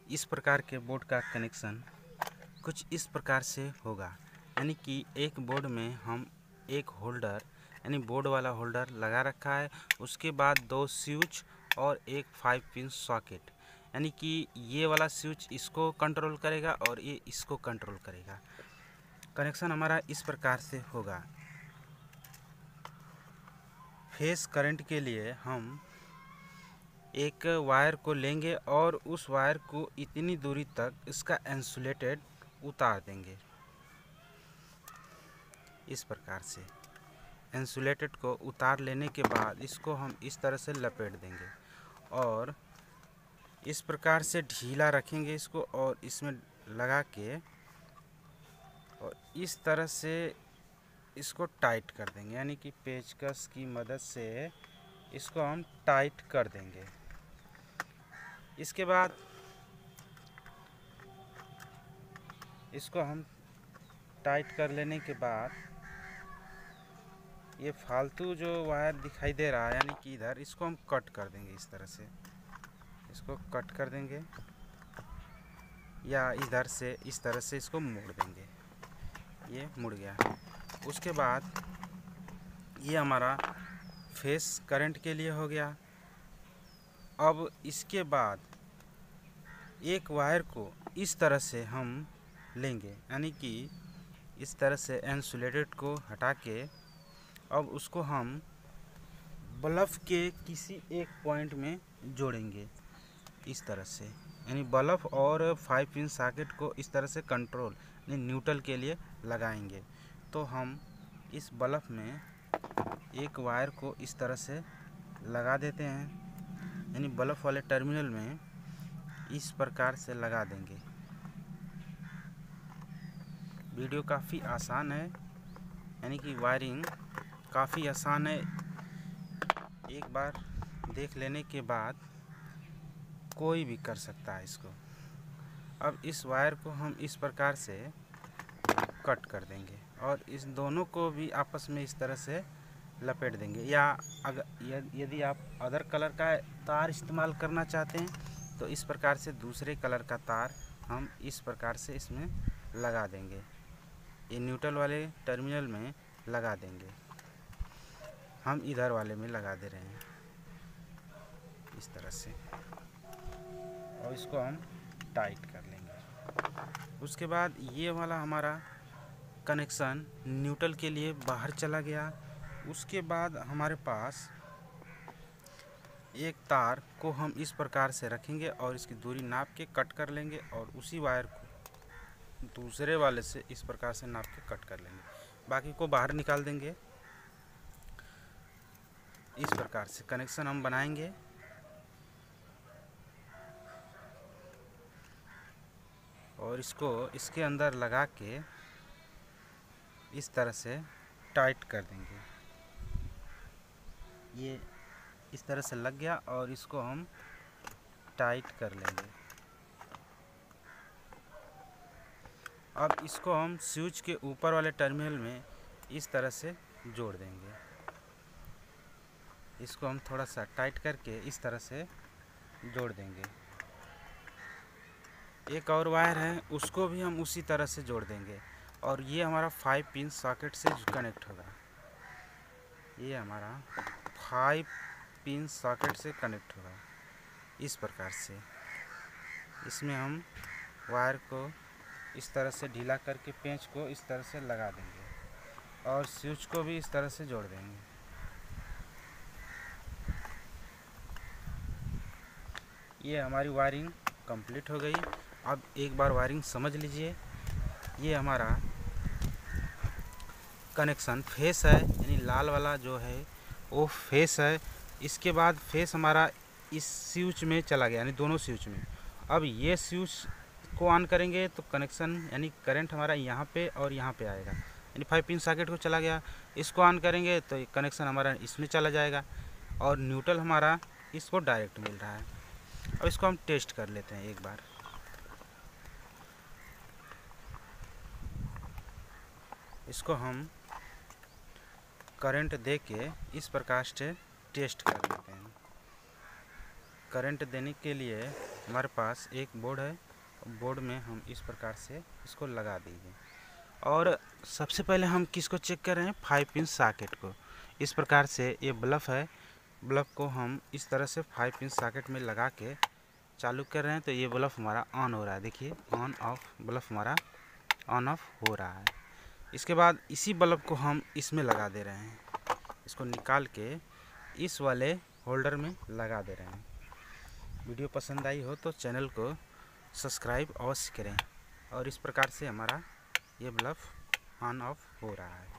इस प्रकार के बोर्ड का कनेक्शन कुछ इस प्रकार से होगा। यानी कि एक बोर्ड में हम एक होल्डर यानी बोर्ड वाला होल्डर लगा रखा है, उसके बाद 2 स्विच और एक 5 पिन सॉकेट। यानी कि ये वाला स्विच इसको कंट्रोल करेगा और ये इसको कंट्रोल करेगा। कनेक्शन हमारा इस प्रकार से होगा। फेस करंट के लिए हम एक वायर को लेंगे और उस वायर को इतनी दूरी तक इसका इंसुलेटेड उतार देंगे। इस प्रकार से इंसुलेटेड को उतार लेने के बाद इसको हम इस तरह से लपेट देंगे और इस प्रकार से ढीला रखेंगे इसको और इसमें लगा के और इस तरह से इसको टाइट कर देंगे। यानी कि पेचकस की मदद से इसको हम टाइट कर देंगे। इसके बाद इसको हम टाइट कर लेने के बाद ये फालतू जो वायर दिखाई दे रहा है यानी कि इधर, इसको हम कट कर देंगे। इस तरह से इसको कट कर देंगे या इधर से इस तरह से इसको मोड़ देंगे। ये मुड़ गया। उसके बाद ये हमारा फेस करंट के लिए हो गया। अब इसके बाद एक वायर को इस तरह से हम लेंगे, यानी कि इस तरह से इंसुलेटेड को हटा के अब उसको हम बल्ब के किसी एक पॉइंट में जोड़ेंगे इस तरह से। यानी बल्ब और 5 पिन सॉकेट को इस तरह से कंट्रोल यानी न्यूट्रल के लिए लगाएंगे। तो हम इस बल्ब में एक वायर को इस तरह से लगा देते हैं, यानी बल्ब वाले टर्मिनल में इस प्रकार से लगा देंगे। वीडियो काफ़ी आसान है, यानी कि वायरिंग काफ़ी आसान है। एक बार देख लेने के बाद कोई भी कर सकता है इसको। अब इस वायर को हम इस प्रकार से कट कर देंगे और इस दोनों को भी आपस में इस तरह से लपेट देंगे। या अगर यदि आप अदर कलर का तार इस्तेमाल करना चाहते हैं तो इस प्रकार से दूसरे कलर का तार हम इस प्रकार से इसमें लगा देंगे। ये न्यूट्रल वाले टर्मिनल में लगा देंगे। हम इधर वाले में लगा दे रहे हैं इस तरह से और इसको हम टाइट कर लेंगे। उसके बाद ये वाला हमारा कनेक्शन न्यूट्रल के लिए बाहर चला गया। उसके बाद हमारे पास एक तार को हम इस प्रकार से रखेंगे और इसकी दूरी नाप के कट कर लेंगे और उसी वायर को दूसरे वाले से इस प्रकार से नाप के कट कर लेंगे। बाकी को बाहर निकाल देंगे। इस प्रकार से कनेक्शन हम बनाएंगे। और इसको इसके अंदर लगा के इस तरह से टाइट कर देंगे। ये इस तरह से लग गया और इसको हम टाइट कर लेंगे। अब इसको हम स्विच के ऊपर वाले टर्मिनल में इस तरह से जोड़ देंगे। इसको हम थोड़ा सा टाइट करके इस तरह से जोड़ देंगे। एक और वायर है उसको भी हम उसी तरह से जोड़ देंगे और ये हमारा 5 पिन सॉकेट से कनेक्ट होगा। ये हमारा 5 पिन सॉकेट से कनेक्ट होगा इस प्रकार से। इसमें हम वायर को इस तरह से ढीला करके पेंच को इस तरह से लगा देंगे और स्विच को भी इस तरह से जोड़ देंगे। ये हमारी वायरिंग कंप्लीट हो गई। अब एक बार वायरिंग समझ लीजिए। ये हमारा कनेक्शन फेस है, यानी लाल वाला जो है वो फेस है। इसके बाद फेस हमारा इस स्विच में चला गया, यानी दोनों स्विच में। अब ये स्विच को ऑन करेंगे तो कनेक्शन यानी करंट हमारा यहाँ पे और यहाँ पे आएगा, यानी 5 पिन सॉकेट को चला गया। इसको ऑन करेंगे तो कनेक्शन हमारा इसमें चला जाएगा और न्यूट्रल हमारा इसको डायरेक्ट मिल रहा है। अब इसको हम टेस्ट कर लेते हैं एक बार। इसको हम करंट दे के इस प्रकार से टेस्ट कर लेते हैं। करंट देने के लिए हमारे पास एक बोर्ड है, बोर्ड में हम इस प्रकार से इसको लगा देंगे। और सबसे पहले हम किसको चेक कर रहे हैं, 5 पिन सॉकेट को। इस प्रकार से ये बल्ब है, बल्ब को हम इस तरह से 5 पिन सॉकेट में लगा के चालू कर रहे हैं, तो ये बल्ब हमारा ऑन हो रहा है। देखिए ऑन ऑफ, बल्ब हमारा ऑन ऑफ हो रहा है। इसके बाद इसी बल्ब को हम इसमें लगा दे रहे हैं, इसको निकाल के इस वाले होल्डर में लगा दे रहे हैं। वीडियो पसंद आई हो तो चैनल को सब्सक्राइब अवश्य करें। और इस प्रकार से हमारा ये बल्ब ऑन ऑफ हो रहा है।